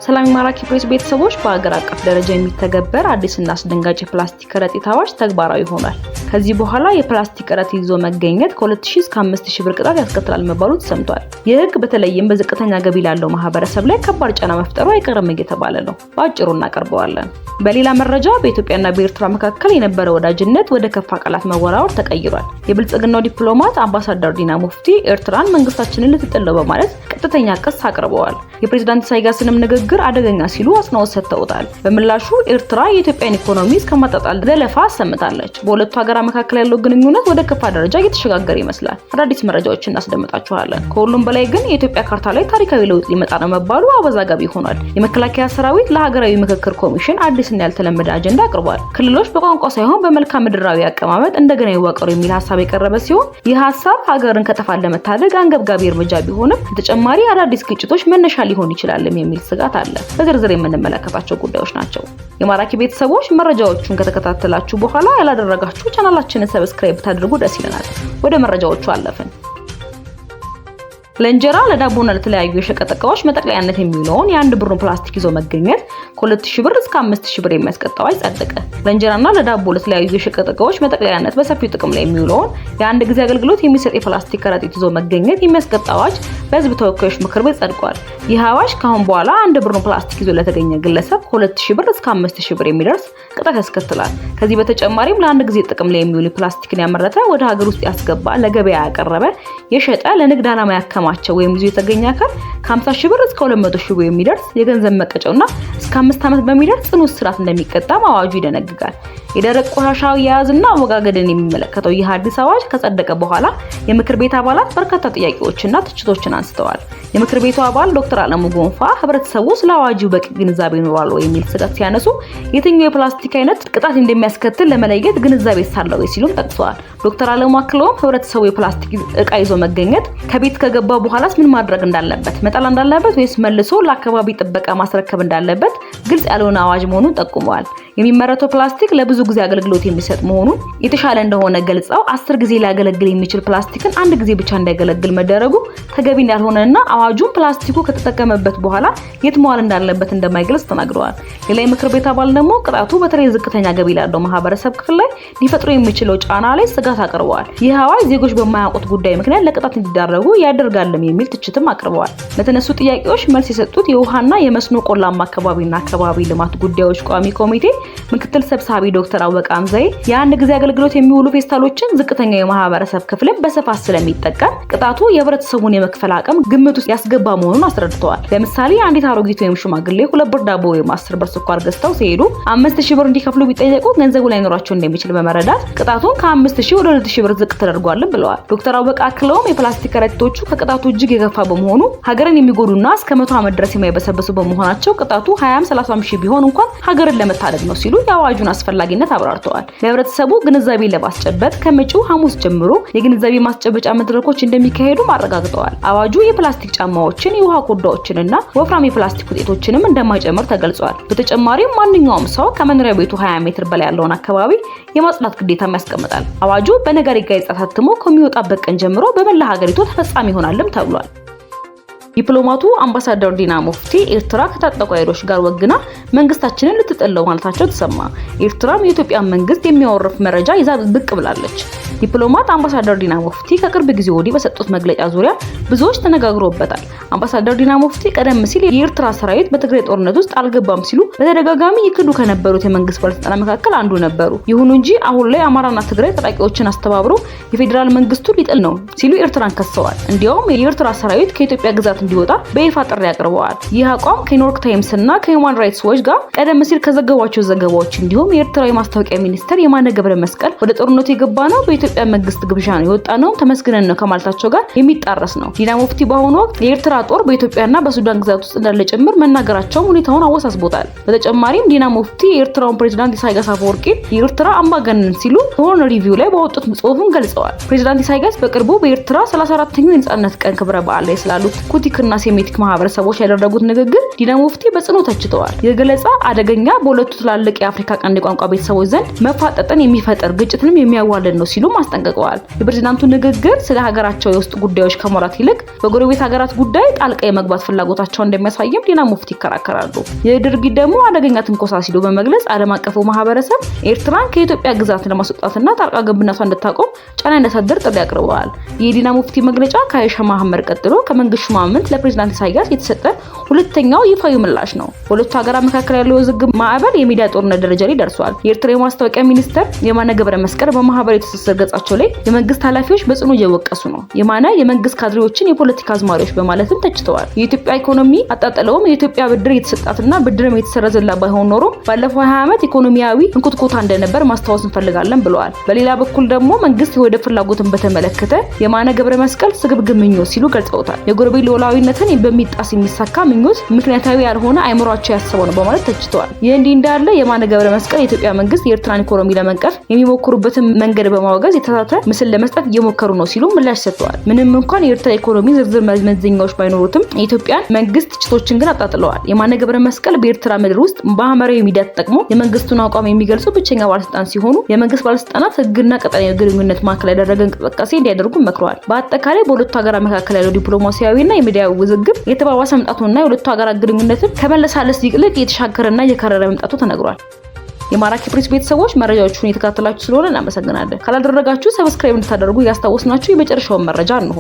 ሰላም ማራኪ ፕሬስ ቤተሰቦች በአገር አቀፍ ደረጃ የሚተገበር አዲስና አስደንጋጭ የፕላስቲክ ከረጢት አዋጅ ተግባራዊ ሆኗል። ከዚህ በኋላ የፕላስቲክ ከረጢት ይዞ መገኘት ከ2000 እስከ 5000 ብር ቅጣት ያስከትላል መባሉ ተሰምቷል። ይህ ህግ በተለይም በዝቅተኛ ገቢ ላለው ማህበረሰብ ላይ ከባድ ጫና መፍጠሩ አይቀርም እየተባለ ነው። በአጭሩ እናቀርበዋለን። በሌላ መረጃ በኢትዮጵያና በኤርትራ መካከል የነበረው ወዳጅነት ወደ ከፋ ቃላት መወራወር ተቀይሯል። የብልጽግናው ዲፕሎማት አምባሳደር ዲና ሙፍቲ ኤርትራን መንግስታችንን ልትጥለው በማለት ቀጥተኛ ክስ አቅርበዋል። የፕሬዝዳንት ኢሳያስንም ንግግር አደገኛ ሲሉ አጽንኦት ሰጥተውታል። በምላሹ ኤርትራ የኢትዮጵያን ኢኮኖሚ እስከማጣጣል ዘለፋ አሰምታለች። በሁለቱ ሀገራት መካከል ያለው ግንኙነት ወደ ከፋ ደረጃ እየተሸጋገረ ይመስላል። አዳዲስ መረጃዎችን እናስደምጣችኋለን። ከሁሉም በላይ ግን የኢትዮጵያ ካርታ ላይ ታሪካዊ ለውጥ ሊመጣ ነው መባሉ አወዛጋቢ ሆኗል። የመከላከያ ሰራዊት ለሀገራዊ ምክክር ኮሚሽን አዲስና ያልተለመደ አጀንዳ አቅርቧል። ክልሎች በቋንቋ ሳይሆን በመልክዓ ምድራዊ አቀማመጥ እንደገና ይዋቀሩ የሚል ሀሳብ የቀረበ ሲሆን ይህ ሀሳብ ሀገርን ከጥፋት ለመታደግ አንገብጋቢ እርምጃ ቢሆንም በተጨማሪ አዳዲስ ግጭቶች መነሻ ሊሆን ይችላል የሚል ስጋት አለ። በዝርዝር የምንመለከታቸው ጉዳዮች ናቸው። የማራኪ ቤተሰቦች መረጃዎቹን ከተከታተላችሁ በኋላ ያላደረጋችሁ ቻናላችንን ሰብስክራይብ ታድርጉ ደስ ይለናል። ወደ መረጃዎቹ አለፍን። ለእንጀራ ለዳቦና ለተለያዩ የሸቀጥ ዕቃዎች መጠቅለያነት የሚውለውን የአንድ ብሩን ፕላስቲክ ይዞ መገኘት ከ2000 ብር እስከ 5000 ብር የሚያስቀጣው ጸደቀ። ለእንጀራና ለዳቦ ለተለያዩ የሸቀጥ ዕቃዎች መጠቅለያነት በሰፊው ጥቅም ላይ የሚውለውን የአንድ ጊዜ አገልግሎት የሚሰጥ የፕላስቲክ ከረጢት ይዞ መገኘት የሚያስቀጣው አዋጅ በሕዝብ ተወካዮች ምክር ቤት ጸድቋል። ይህ አዋጅ ካሁን በኋላ አንድ ብሩን ፕላስቲክ ይዞ ለተገኘ ግለሰብ ከ2000 ብር እስከ 5000 ብር የሚደርስ ቅጣት ያስከትላል። ከዚህ በተጨማሪም ለአንድ ጊዜ ጥቅም ላይ የሚውል ፕላስቲክን ያመረተ፣ ወደ ሀገር ውስጥ ያስገባ፣ ለገበያ ያቀረበ፣ የሸጠ፣ ለንግድ ዓላማ ያከማቸው ወይም ይዞ የተገኘ አካል ከ50 ብር እስከ 200 ብር የሚደርስ የገንዘብ መቀጫውና እስከ 5 ዓመት በሚደርስ ጽኑ እስራት እንደሚቀጣም አዋጁ ይደነግጋል። የደረቅ ቆሻሻ አያያዝና አወጋገድን የሚመለከተው ይህ አዲስ አዋጅ ከጸደቀ በኋላ የምክር ቤት አባላት በርካታ ጥያቄዎችና ትችቶችን አንስተዋል። የምክር ቤቱ አባል ዶክተር አለሙ ጎንፋ ህብረተሰቡ ስለ አዋጁ በቂ ግንዛቤ ይኖራል ወይ የሚል ስጋት ሲያነሱ የትኛው የፕላስቲክ አይነት ቅጣት እንደሚያስከትል ለመለየት ግንዛቤ ሳለው ሲሉም ጠቅሰዋል። ዶክተር አለሙ አክለውም ህብረተሰቡ የፕላስቲክ ዕቃ ይዞ መገኘት ከቤት ከገባ በኋላስ ምን ማድረግ እንዳለበት፣ መጣል እንዳለበት ወይስ መልሶ ለአካባቢ ጥበቃ ማስረከብ እንዳለበት ግልጽ ያልሆነ አዋጅ መሆኑን ጠቁመዋል። የሚመረተው ፕላስቲክ ለብዙ ጊዜ አገልግሎት የሚሰጥ መሆኑን የተሻለ እንደሆነ ገልጸው 10 ጊዜ ሊያገለግል የሚችል ፕላስቲክን አንድ ጊዜ ብቻ እንዳይገለግል መደረጉ ተገቢ እንዳልሆነና አዋጁን ፕላስቲኩ ከተጠቀመበት በኋላ የት መዋል እንዳለበት እንደማይገልጽ ተናግረዋል። ሌላ የምክር ቤት አባል ደግሞ ቅጣቱ በተለይ ዝቅተኛ ገቢ ላለው ማህበረሰብ ክፍል ላይ ሊፈጥሩ የሚችለው ጫና ላይ ስጋት አቅርበዋል። ይህ አዋጅ ዜጎች በማያውቁት ጉዳይ ምክንያት ለቅጣት እንዲዳረጉ ያደርጋልም የሚል ትችትም አቅርበዋል። ለተነሱ ጥያቄዎች መልስ የሰጡት የውሃና የመስኖ ቆላማ አካባቢና አካባቢ ልማት ጉዳዮች ቋሚ ኮሚቴ ምክትል ሰብሳቢ ዶክተር አወቀ አምዛዬ የአንድ ጊዜ አገልግሎት የሚውሉ ፌስታሎችን ዝቅተኛ የማህበረሰብ ክፍልን በስፋት ስለሚጠቀም ቅጣቱ የህብረተሰቡን የመክፈል አቅም ግምት ውስጥ ያስገባ መሆኑን አስረድተዋል። ለምሳሌ አንዲት አሮጊት ወይም ሽማግሌ 2 ብር ዳቦ ወይም 10 ብር ስኳር ገዝተው ሲሄዱ 5000 ብር እንዲከፍሉ ቢጠየቁ ገንዘቡ ላይኖራቸው እንደሚችል በመረዳት ቅጣቱን ከ5000 ወደ 2000 ብር ዝቅ ተደርጓል ብለዋል። ዶክተር አወቀ አክለውም የፕላስቲክ ከረጢቶቹ ከቅጣቱ እጅግ የከፋ በመሆኑ ሀገርን የሚጎዱና እስከ 100 ዓመት ድረስ የማይበሰብሱ በመሆናቸው ቅጣቱ 20-30 ሺህ ቢሆን እንኳን ሀገርን ለመታደግ ነው ሲሉ የአዋጁን አስፈላጊነት አብራርተዋል። ለህብረተሰቡ ግንዛቤ ለማስጨበጥ ከመጪው ሐሙስ ጀምሮ የግንዛቤ ማስጨበጫ መድረኮች እንደሚካሄዱ አረጋግጠዋል። አዋጁ የፕላስቲክ ጫማዎችን፣ የውሃ ኮዳዎችንና ወፍራም የፕላስቲክ ውጤቶችንም እንደማይጨምር ተገልጿል። በተጨማሪም ማንኛውም ሰው ከመኖሪያ ቤቱ 20 ሜትር በላይ ያለውን አካባቢ የማጽዳት ግዴታም ያስቀምጣል። አዋጁ በነጋሪት ጋዜጣ ታትሞ ከሚወጣበት ቀን ጀምሮ በመላ ሀገሪቱ ተፈጻሚ ይሆናልም ተብሏል። ዲፕሎማቱ አምባሳደር ዲና ሙፍቲ ኤርትራ ከታጠቁ ኃይሎች ጋር ወግና መንግስታችንን ልትጥለው ማለታቸው ተሰማ። ኤርትራም የኢትዮጵያ መንግስት የሚያወርፍ መረጃ ይዛ ብቅ ብላለች። ዲፕሎማት አምባሳደር ዲና ሙፍቲ ከቅርብ ጊዜ ወዲህ በሰጡት መግለጫ ዙሪያ ብዙዎች ተነጋግሮበታል። አምባሳደር ዲና ሙፍቲ ቀደም ሲል የኤርትራ ሰራዊት በትግራይ ጦርነት ውስጥ አልገባም ሲሉ በተደጋጋሚ ይክዱ ከነበሩት የመንግስት ባለስልጣናት መካከል አንዱ ነበሩ። ይሁን እንጂ አሁን ላይ አማራና ትግራይ ታጣቂዎችን አስተባብሮ የፌዴራል መንግስቱ ሊጥል ነው ሲሉ ኤርትራን ከሰዋል። እንዲያውም የኤርትራ ሰራዊት ከኢትዮጵያ ግዛት እንዲወጣ በይፋ ጥሪ አቅርበዋል። ይህ አቋም ከኒውዮርክ ታይምስ እና ከሂውማን ራይትስ ዎች ጋር ቀደም ሲል ከዘገቧቸው ዘገባዎች እንዲሁም የኤርትራ የማስታወቂያ ሚኒስትር የማነ ገብረ መስቀል ወደ ጦርነቱ የገባ ነው በኢትዮጵያ መንግስት ግብዣ ነው የወጣ ነው ተመስግነን ነው ከማለታቸው ጋር የሚጣረስ ነው። ዲና ሙፍቲ በአሁኑ ወቅት የኤርትራ ጦር በኢትዮጵያና በሱዳን ግዛት ውስጥ እንዳለ ጭምር መናገራቸው ሁኔታውን አወሳስቦታል። በተጨማሪም ዲና ሙፍቲ የኤርትራውን ፕሬዝዳንት ኢሳያስ አፈወርቂን የኤርትራ አምባገነን ሲሉ ሆርን ሪቪው ላይ ባወጡት ጽሑፍም ገልጸዋል። ፕሬዝዳንት ኢሳያስ በቅርቡ በኤርትራ 34ኛው የነጻነት ቀን ክብረ በዓል ላይ ስላሉት ኩቲ ሲክና ሴሜቲክ ማህበረሰቦች ያደረጉት ንግግር ዲና ሙፍቲ በጽኑ ተችተዋል። የገለጻ አደገኛ በሁለቱ ትላልቅ የአፍሪካ ቀንድ ቋንቋ ቤተሰቦች ዘንድ መፋጠጥን የሚፈጠር ግጭትንም የሚያዋልድ ነው ሲሉ አስጠንቅቀዋል። የፕሬዝዳንቱ ንግግር ስለ ሀገራቸው የውስጥ ጉዳዮች ከማውራት ይልቅ በጎረቤት ሀገራት ጉዳይ ጣልቃ የመግባት ፍላጎታቸው እንደሚያሳይም ዲና ሙፍቲ ይከራከራሉ። የድርጊት ደግሞ አደገኛ ትንኮሳ ሲሉ በመግለጽ ዓለም አቀፉ ማህበረሰብ ኤርትራን ከኢትዮጵያ ግዛት ለማስወጣትና ጣልቃ ገብነቷን እንድታቆም ጫና እንዲያሳድር ጥሪ አቅርበዋል። የዲና ሙፍቲ መግለጫ ከአይሻ መሐመድ ቀጥሎ ከመንግስት ሹማምንት ለፕሬዝዳንት ኢሳያስ የተሰጠ ሁለተኛው ይፋዊ ምላሽ ነው። በሁለቱ ሀገራት መካከል ያለው ውዝግብ ማዕበል የሚዲያ ጦርነት ደረጃ ላይ ደርሷል። የኤርትራ የማስታወቂያ ሚኒስትር የማነ ገብረ መስቀል በማህበራዊ ትስስር ገጻቸው ላይ የመንግስት ኃላፊዎች በጽኑ እየወቀሱ ነው። የማነ የመንግስት ካድሬዎችን የፖለቲካ አዝማሪዎች በማለትም ተችተዋል። የኢትዮጵያ ኢኮኖሚ አጣጥለውም የኢትዮጵያ ብድር የተሰጣትና ብድርም የተሰረዘላ ባይሆን ኖሮ ባለፈው 20 ዓመት ኢኮኖሚያዊ እንኩትኩታ እንደነበር ማስታወስ እንፈልጋለን ብለዋል። በሌላ በኩል ደግሞ መንግስት ወደ ፍላጎትን በተመለከተ የማነ ገብረ መስቀል ስግብግብ ምኞት ሲሉ ገልጸውታል። የጎረቤት ሉዓላዊነትን በሚጣስ የሚሳካ ምኞት ምክንያታዊ ያልሆነ አይምሯቸው ያሰበው ነው በማለት ተችተዋል። ይህ እንዲህ እንዳለ የማነ ገብረ መስቀል የኢትዮጵያ መንግስት የኤርትራን ኢኮኖሚ ለመንቀፍ የሚሞክሩበትን መንገድ በማወገዝ የተሳሳተ ምስል ለመስጠት እየሞከሩ ነው ሲሉ ምላሽ ሰጥተዋል። ምንም እንኳን የኤርትራ ኢኮኖሚ ዝርዝር መመዘኛዎች ባይኖሩትም የኢትዮጵያን መንግስት ትችቶችን ግን አጣጥለዋል። የማነ ገብረ መስቀል በኤርትራ ምድር ውስጥ በማህበራዊ ሚዲያ ተጠቅሞ የመንግስቱን አቋም የሚገልጹ ብቸኛ ባለስልጣን ሲሆኑ የመንግስት ባለስልጣናት ህግና ቀጠናዊ ግንኙነት ማዕከል ያደረገ እንቅስቃሴ እንዲያደርጉ መክረዋል። በአጠቃላይ በሁለቱ ሀገራት መካከል ያለው ዲፕሎማሲያዊና የሚዲያ ውዝግብ የተባባሰ መምጣቱና የሁለቱ ሀገራት ግንኙነትን ከመለሳለስ ይልቅ የተሻከረና የከረረ መምጣቱ ተነግሯል። የማራኪ ፕሬስ ቤተሰቦች መረጃዎቹን የተከታተላችሁ ስለሆነ እናመሰግናለን። ካላደረጋችሁ ሰብስክራይብ እንድታደርጉ ያስታወስናችሁ የመጨረሻውን መረጃ እንሆ።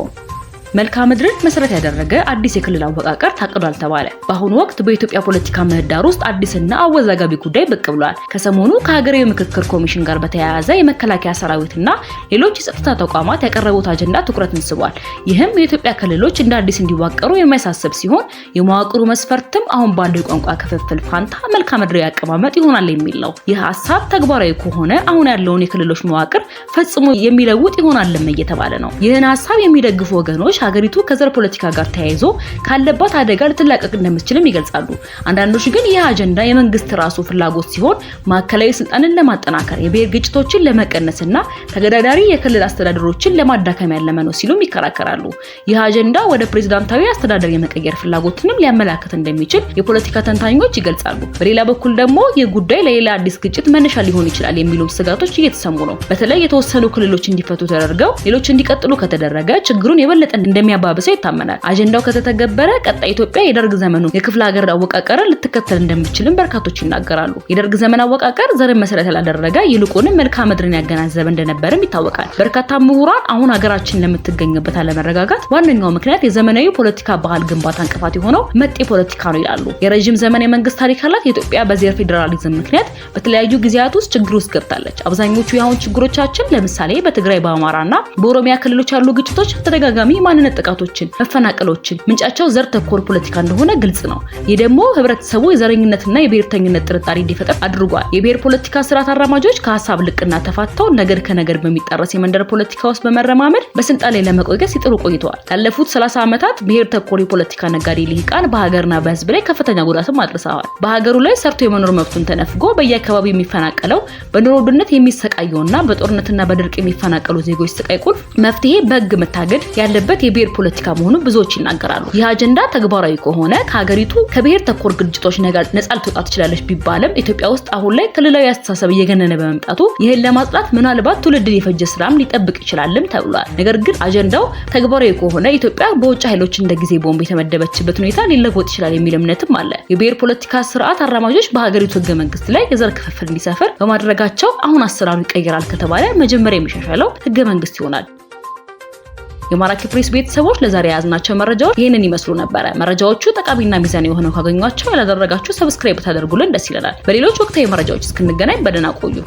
መልክዓ ምድርን መሰረት ያደረገ አዲስ የክልል አወቃቀር ታቅዷል ተባለ። በአሁኑ ወቅት በኢትዮጵያ ፖለቲካ ምህዳር ውስጥ አዲስና አወዛጋቢ ጉዳይ ብቅ ብሏል። ከሰሞኑ ከሀገራዊ ምክክር ኮሚሽን ጋር በተያያዘ የመከላከያ ሰራዊትና ሌሎች የጸጥታ ተቋማት ያቀረቡት አጀንዳ ትኩረትን ስቧል። ይህም የኢትዮጵያ ክልሎች እንደ አዲስ እንዲዋቀሩ የሚያሳስብ ሲሆን የመዋቅሩ መስፈርትም አሁን ባለው የቋንቋ ክፍፍል ፋንታ መልክዓ ምድራዊ አቀማመጥ ይሆናል የሚል ነው። ይህ ሀሳብ ተግባራዊ ከሆነ አሁን ያለውን የክልሎች መዋቅር ፈጽሞ የሚለውጥ ይሆናልም እየተባለ ነው። ይህን ሀሳብ የሚደግፉ ወገኖች ሀገሪቱ ከዘር ፖለቲካ ጋር ተያይዞ ካለባት አደጋ ልትላቀቅ እንደምትችልም ይገልጻሉ። አንዳንዶች ግን ይህ አጀንዳ የመንግስት ራሱ ፍላጎት ሲሆን ማዕከላዊ ስልጣንን ለማጠናከር የብሔር ግጭቶችን ለመቀነስና ተገዳዳሪ የክልል አስተዳደሮችን ለማዳከም ያለመ ነው ሲሉም ይከራከራሉ። ይህ አጀንዳ ወደ ፕሬዝዳንታዊ አስተዳደር የመቀየር ፍላጎትንም ሊያመላክት እንደሚችል የፖለቲካ ተንታኞች ይገልጻሉ። በሌላ በኩል ደግሞ ይህ ጉዳይ ለሌላ አዲስ ግጭት መነሻ ሊሆን ይችላል የሚሉም ስጋቶች እየተሰሙ ነው። በተለይ የተወሰኑ ክልሎች እንዲፈቱ ተደርገው ሌሎች እንዲቀጥሉ ከተደረገ ችግሩን የበለጠ እንደሚያባብሰው ይታመናል። አጀንዳው ከተተገበረ ቀጣይ ኢትዮጵያ የደርግ ዘመኑ የክፍለ ሀገር አወቃቀር ልትከተል እንደምትችልም በርካቶች ይናገራሉ። የደርግ ዘመን አወቃቀር ዘርን መሰረት ያላደረገ ይልቁንም መልክዓ ምድርን ያገናዘበ እንደነበርም ይታወቃል። በርካታ ምሁራን አሁን ሀገራችን ለምትገኝበት አለመረጋጋት ዋነኛው ምክንያት የዘመናዊ ፖለቲካ ባህል ግንባታ እንቅፋት የሆነው መጤ ፖለቲካ ነው ይላሉ። የረጅም ዘመን የመንግስት ታሪክ ያላት ኢትዮጵያ በዘር ፌዴራሊዝም ምክንያት በተለያዩ ጊዜያት ውስጥ ችግር ውስጥ ገብታለች። አብዛኞቹ የአሁን ችግሮቻችን ለምሳሌ በትግራይ በአማራና በኦሮሚያ ክልሎች ያሉ ግጭቶች ተደጋጋሚ ማንነት ጥቃቶችን፣ መፈናቀሎችን ምንጫቸው ዘር ተኮር ፖለቲካ እንደሆነ ግልጽ ነው። ይህ ደግሞ ህብረተሰቡ የዘረኝነትና የብሔርተኝነት ጥርጣሬ እንዲፈጠር አድርጓል። የብሔር ፖለቲካ ስርዓት አራማጆች ከሀሳብ ልቅና ተፋተው ነገድ ከነገድ በሚጣረስ የመንደር ፖለቲካ ውስጥ በመረማመድ በስልጣን ላይ ለመቆየት ሲጥሩ ቆይተዋል። ላለፉት 30 ዓመታት ብሔር ተኮር የፖለቲካ ነጋዴ ልሂቃን በሀገርና በህዝብ ላይ ከፍተኛ ጉዳትም አድርሰዋል። በሀገሩ ላይ ሰርቶ የመኖር መብቱን ተነፍጎ በየአካባቢው የሚፈናቀለው በኑሮ ውድነት የሚሰቃየውና በጦርነትና በድርቅ የሚፈናቀሉ ዜጎች ስቃይ ቁልፍ መፍትሄ በህግ መታገድ ያለበት የብሔር ፖለቲካ መሆኑ ብዙዎች ይናገራሉ። ይህ አጀንዳ ተግባራዊ ከሆነ ከሀገሪቱ ከብሔር ተኮር ግጭቶች ነፃ ልትወጣ ትችላለች ቢባልም ኢትዮጵያ ውስጥ አሁን ላይ ክልላዊ አስተሳሰብ እየገነነ በመምጣቱ ይህን ለማጽዳት ምናልባት ትውልድን የፈጀ ስራም ሊጠብቅ ይችላልም ተብሏል። ነገር ግን አጀንዳው ተግባራዊ ከሆነ ኢትዮጵያ በውጭ ኃይሎች እንደ ጊዜ ቦምብ የተመደበችበት ሁኔታ ሊለወጥ ይችላል የሚል እምነትም አለ። የብሔር ፖለቲካ ስርዓት አራማጆች በሀገሪቱ ህገ መንግስት ላይ የዘር ክፍፍል እንዲሰፍር በማድረጋቸው አሁን አሰራሩ ይቀየራል ከተባለ መጀመሪያ የሚሻሻለው ህገ መንግስት ይሆናል። የማራኪ ፕሬስ ቤተሰቦች ለዛሬ ያዝናቸው መረጃዎች ይሄንን ይመስሉ ነበር። መረጃዎቹ ጠቃሚና ሚዛናዊ የሆነው ካገኟቸው ያላደረጋችሁ ሰብስክራይብ ታደርጉልን ደስ ይለናል። በሌሎች ወቅታዊ መረጃዎች እስክንገናኝ በደህና ቆዩ።